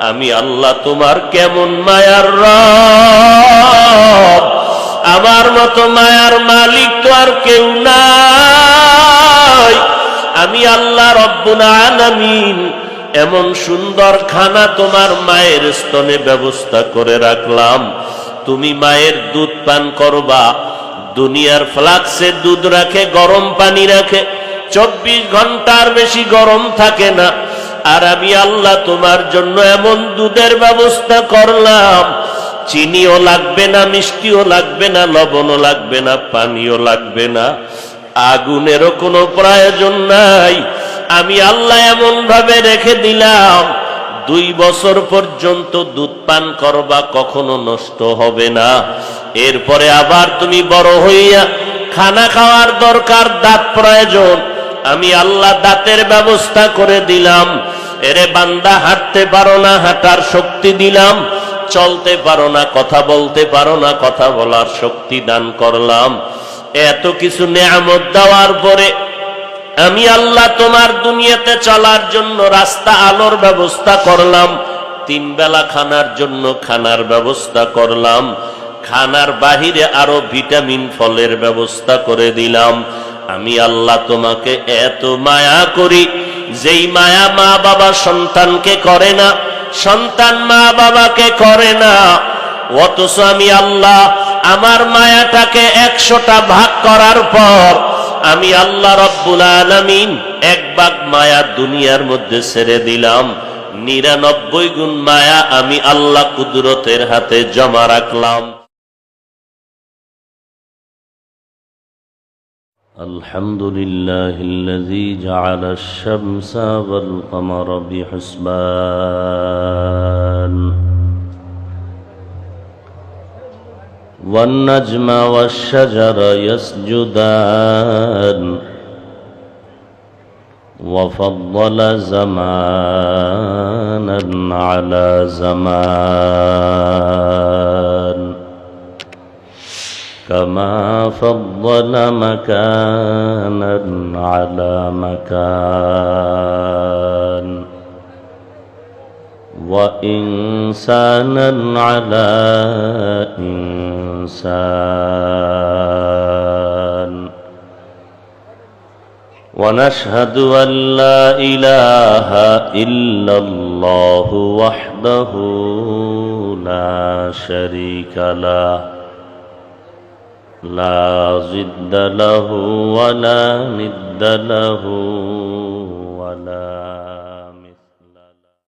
আমি আল্লাহ তোমার কেমন মায়ার রব, আমার মতো মায়ার মালিক তো আর কেউ নাই। আমি আল্লাহ রব্বুল আলামিন এমন সুন্দর খানা তোমার মায়ের স্তনে ব্যবস্থা করে রাখলাম, তুমি মায়ের দুধ পান করবা। দুনিয়ার ফ্লাক্সে দুধ রাখে, গরম পানি রাখে, 24 ঘন্টার বেশি গরম থাকে না। আর আমি আল্লাহ তোমার জন্য এমন দুধের ব্যবস্থা করলাম, চিনিও লাগবে না, মিষ্টিও লাগবে না, লবণও লাগবে না, পানিও লাগবে না, আগুনেরও কোনো প্রয়োজন নাই। আমি আল্লাহ এমন ভাবে রেখে দিলাম 2 বছর পর্যন্ত দুধ পান করবা, কখনো নষ্ট হবে না। এরপরে আবার তুমি বড় হইয়া খানা খাওয়ার দরকার, দাঁত প্রয়োজন, আমি আল্লাহ দাঁতের ব্যবস্থা করে দিলাম। এরে বান্দা, হাঁটতে পারো না, হাঁটার শক্তি দিলাম। চলতে পারো না, কথা বলতে পারো না, কথা বলার শক্তি দান করলাম। এত কিছু নেয়ামত দেওয়ার পরে আমি আল্লাহ তোমার দুনিয়াতে চলার জন্য রাস্তা, আলোর ব্যবস্থা করলাম। 3 বেলা খানার জন্য খানার ব্যবস্থা করলাম। খানার বাহিরে আরো ভিটামিন ফলের ব্যবস্থা করে দিলাম। আমি আল্লাহ তোমাকে এত মায়া করি, যেই মায়া মা বাবা সন্তানকে করে না, সন্তান মা বাবাকে করে না। অথচ আমি আল্লাহ আমার মায়াটাকে 100টা ভাগ করার পর আমি আল্লাহ রব্বুল আলামিন 1 ভাগ মায়া দুনিয়ার মধ্যে ছেড়ে দিলাম। 99 গুণ মায়া আমি আল্লাহ কুদরতের হাতে জমা রাখলাম। আলহামদুলিল্লাহিল্লাযী জাআলা আশ-শামসা ওয়াল কমারা বিহুসবান والنجم والشجر يسجدان وفضل زمانا على زمان كما فضل مكانا على مكان وإنسانا على إنسان ونشهد أن لا إله إلا الله وحده لا شريك له لا ضد له ولا ند له